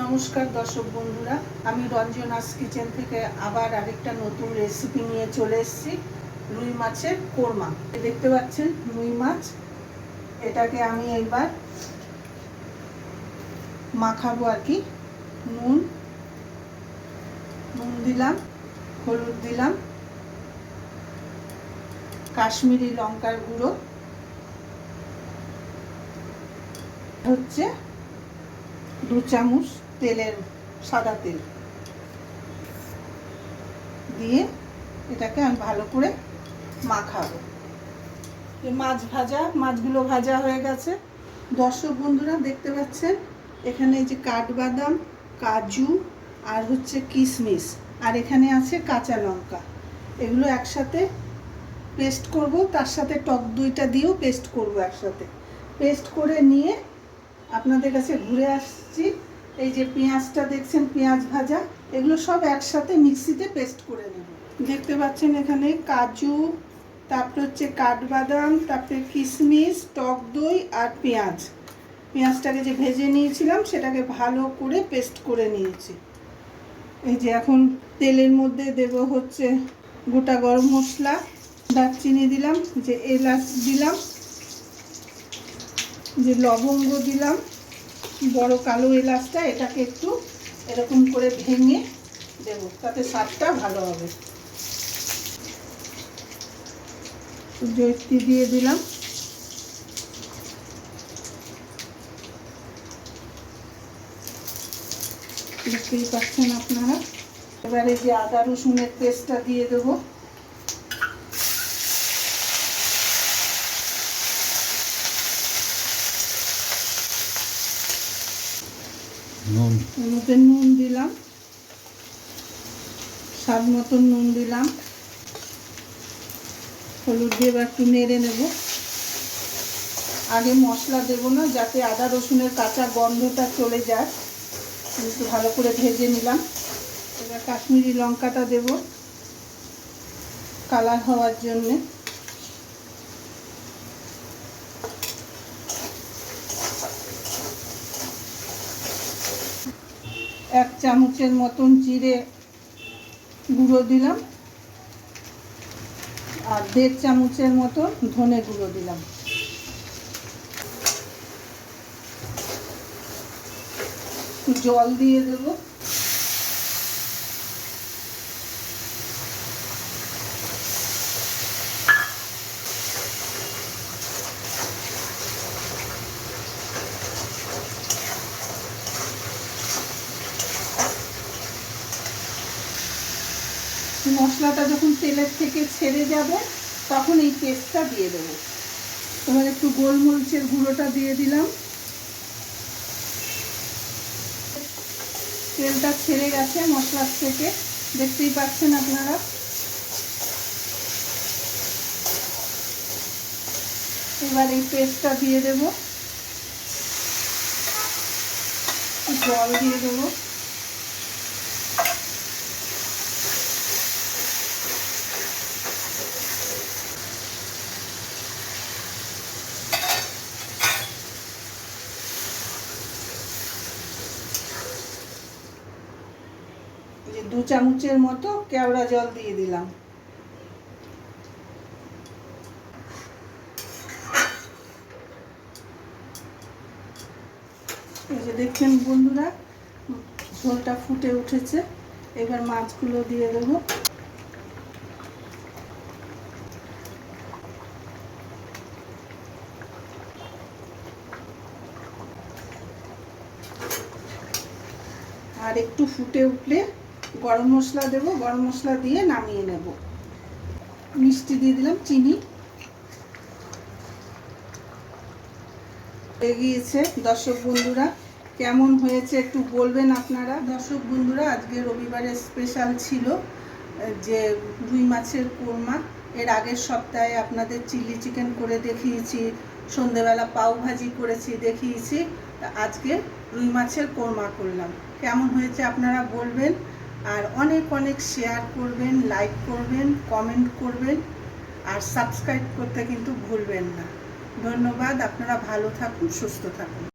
নমস্কার দর্শক বন্ধুরা, আমি রঞ্জনাস কিচেন থেকে আবার আরেকটা নতুন রেসিপি নিয়ে চলে এসেছি। রুই মাছের কোরমা। দেখতে পাচ্ছেন রুই মাছ, এটাকে আমি এবার মাখাবো আর কি। নুন দিলাম, হলুদ দিলাম, কাশ্মীরি লঙ্কার গুঁড়ো হচ্ছে 2 চামচ তেলের সাদা তেল দিয়ে এটাকে আমি ভালো করে মাখাবো। মাছগুলো ভাজা হয়ে গেছে। দর্শক বন্ধুরা দেখতে পাচ্ছেন এখানে এই যে কাঠবাদাম, কাজু আর হচ্ছে কিশমিশ, আর এখানে আছে কাঁচা লঙ্কা। এগুলো একসাথে পেস্ট করব, তার সাথে টক দইটা দিয়েও পেস্ট করব। একসাথে পেস্ট করে নিয়ে আপনাদের কাছে ঘুরে আসছি। এই যে পেঁয়াজটা দেখছেন, পেঁয়াজ ভাজা, এগুলো সব একসাথে মিক্সিতে পেস্ট করে নেব। দেখতে পাচ্ছেন এখানে কাজু, তারপরে হচ্ছে কাঠবাদাম, তারপরে কিশমিশ, টক দই আর পেঁয়াজটাকে যে ভেজে নিয়েছিলাম সেটাকে ভালো করে পেস্ট করে নিয়েছি। এই যে এখন তেলের মধ্যে দেব হচ্ছে গোটা গরম মশলা, দারচিনি দিলাম, যে এলাচ দিলাম, যে লবঙ্গ দিলাম, বড় কালো এলাচটা, এটাকে একটু এরকম করে ভেঙে দেব, তাতে স্বাদটা ভালো হবে। জয়িত্রী দিয়ে দিলাম, দেখতেই পাচ্ছেন আপনারা। এবারে যে আদা রসুনের পেস্টটা দিয়ে দেবো, নুন দিলাম, স্বাদ মতন নুন দিলাম, হলুদ দিয়ে একটু নেড়ে নেব। আগে মশলা দেব না, যাতে আদা রসুনের কাঁচা গন্ধটা চলে যায়। একটু ভালো করে ভেজে নিলাম। এবার কাশ্মীরি লঙ্কাটা দেব কালার হওয়ার জন্যে। এক চামচের মতন জিরে গুঁড়ো দিলাম, আর 1.5 চামচের মতন ধনে গুঁড়ো দিলাম। জল দিয়ে দেব। মশলাটা যখন তেলের থেকে ছেড়ে যাবে তখন এই পেস্টটা দিয়ে দেবো। এবার একটু গোলমরিচের গুঁড়োটা দিয়ে দিলাম। তেলটা ছেড়ে গেছে মশলার থেকে, দেখতেই পাচ্ছেন আপনারা। এবার এই পেস্টটা দিয়ে দেব, জল দিয়ে দেবো। যে 2 চামচের মতো কেওড়া জল দিয়ে দিলাম। এই যে দেখছেন বন্ধুরা, ঝোলটা ফুটে উঠেছে। এবার মাছগুলো দিয়ে দেবো। আর একটু ফুটে উঠলে গরম মশলা দেবো, গরম মশলা দিয়ে নামিয়ে নেব। মিষ্টি দিয়ে দিলাম, চিনি হয়ে গিয়েছে। দর্শক বন্ধুরা কেমন হয়েছে একটু বলবেন আপনারা। দর্শক বন্ধুরা আজকে রবিবারের স্পেশাল ছিল যে রুই মাছের কোরমা। এর আগের সপ্তাহে আপনাদের চিলি চিকেন করে দেখিয়েছি, সন্ধেবেলা পাও ভাজি করেছি দেখিয়েছি। আজকে রুই মাছের কোরমা করলাম। কেমন হয়েছে আপনারা বলবেন, আর অনেক অনেক শেয়ার করবেন, লাইক করবেন, কমেন্ট করবেন, আর সাবস্ক্রাইব করতে কিন্তু ভুলবেন না। ধন্যবাদ। আপনারা ভালো থাকুন, সুস্থ থাকুন।